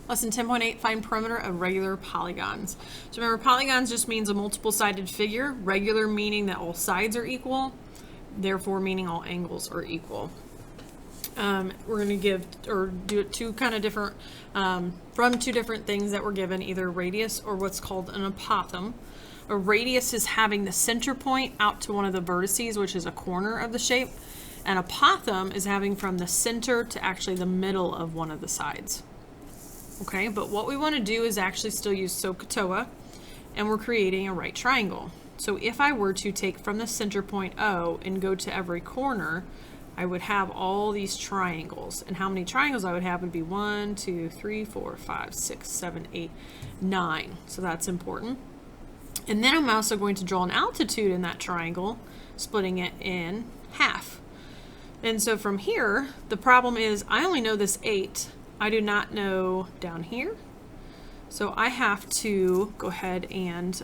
Lesson 10.8, find perimeter of regular polygons. So remember, polygons just means a multiple-sided figure, regular meaning that all sides are equal, therefore meaning all angles are equal. We're going to give, or do it two kind of different, from two different things that were given, either radius or what's called an apothem. A radius is having the center point out to one of the vertices, which is a corner of the shape. An apothem is having from the center to actually the middle of one of the sides. Okay, but what we want to do is actually still use SOHCAHTOA, and we're creating a right triangle. So if I were to take from the center point O and go to every corner, I would have all these triangles. And how many triangles I would have would be 1, 2, 3, 4, 5, 6, 7, 8, 9. So that's important. And then I'm also going to draw an altitude in that triangle, splitting it in half. And so from here, the problem is I only know this 8. I do not know down here. So I have to go ahead and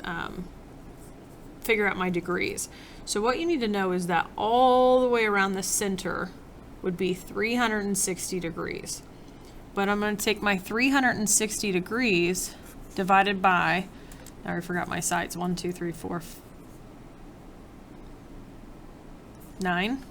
figure out my degrees. So what you need to know is that all the way around the center would be 360 degrees. But I'm going to take my 360 degrees divided by, I already forgot my sides, 1, 2, 3, 4, 9.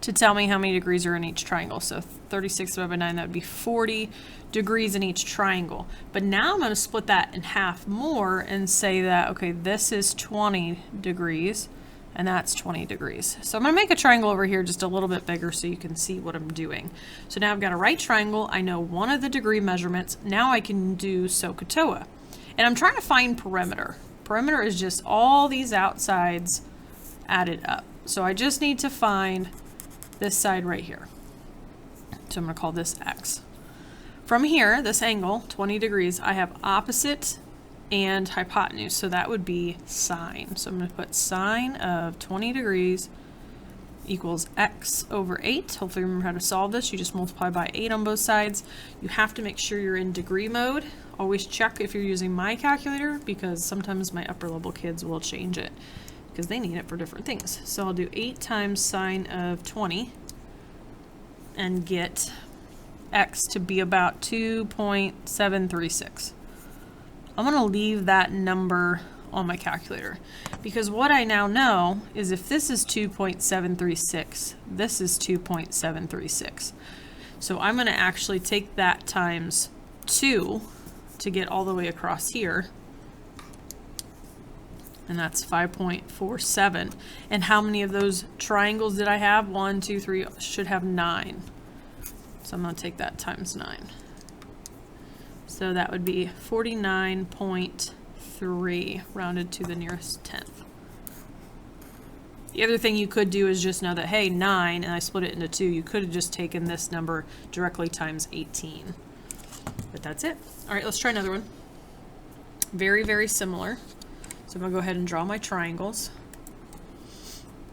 To tell me how many degrees are in each triangle. So 36 divided by 9, that would be 40 degrees in each triangle. But now I'm going to split that in half more and say that, okay, this is 20 degrees and that's 20 degrees. So I'm going to make a triangle over here just a little bit bigger so you can see what I'm doing. So now I've got a right triangle. I know one of the degree measurements. Now I can do SOHCAHTOA. And I'm trying to find perimeter. Perimeter is just all these outsides added up. So I just need to find this side right here. So I'm going to call this X. From here, this angle, 20 degrees, I have opposite and hypotenuse. So that would be sine. So I'm going to put sine of 20 degrees equals X over 8. Hopefully remember how to solve this. You just multiply by 8 on both sides. You have to make sure you're in degree mode. Always check if you're using my calculator because sometimes my upper level kids will change it, because they need it for different things. So I'll do 8 times sine of 20 and get X to be about 2.736. I'm going to leave that number on my calculator because what I now know is if this is 2.736, this is 2.736. So I'm going to actually take that times 2 to get all the way across here. And that's 5.47. And how many of those triangles did I have? 1, 2, 3, should have 9. So I'm going to take that times 9. So that would be 49.3 rounded to the nearest tenth. The other thing you could do is just know that, hey, 9, and I split it into 2. You could have just taken this number directly times 18. But that's it. All right, let's try another one. Very, very similar. So I'm going to go ahead and draw my triangles.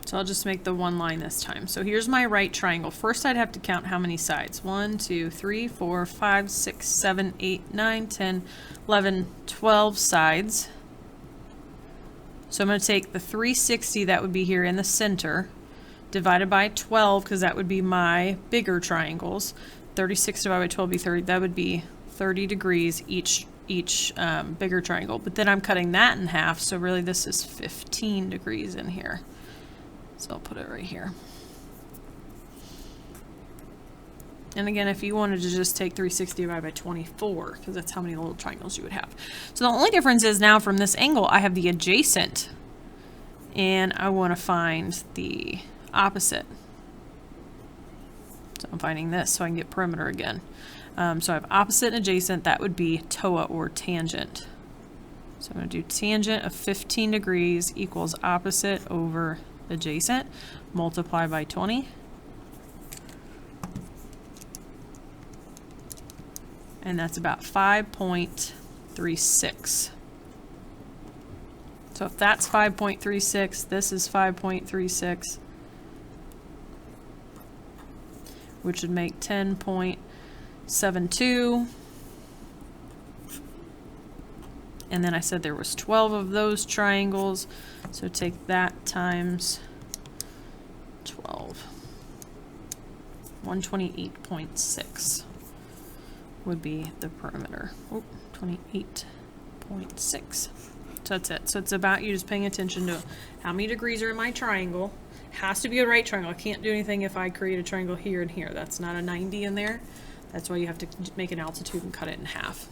So I'll just make the one line this time. So here's my right triangle. First I'd have to count how many sides. 1, 2, 3, 4, 5, 6, 7, 8, 9, 10, 11, 12 sides. So I'm going to take the 360 that would be here in the center, divided by 12, because that would be my bigger triangles. 36 divided by 12 would be 30. That would be 30 degrees each bigger triangle. But then I'm cutting that in half, so really this is 15 degrees in here. So I'll put it right here. And again, if you wanted to just take 360 divided by 24, because that's how many little triangles you would have. So the only difference is now from this angle, I have the adjacent, and I want to find the opposite. So I'm finding this so I can get perimeter again. So I have opposite and adjacent. That would be TOA, or tangent. So I'm going to do tangent of 15 degrees equals opposite over adjacent, multiply by 20. And that's about 5.36. So if that's 5.36, this is 5.36, which would make 10.72. And then I said there was 12 of those triangles, so take that times 12. 128.6 would be the perimeter. Oh, 28.6. So that's it. So it's about you just paying attention to how many degrees are in my triangle. Has to be a right triangle. I can't do anything if I create a triangle here and here. That's not a 90 in there. That's why you have to make an altitude and cut it in half.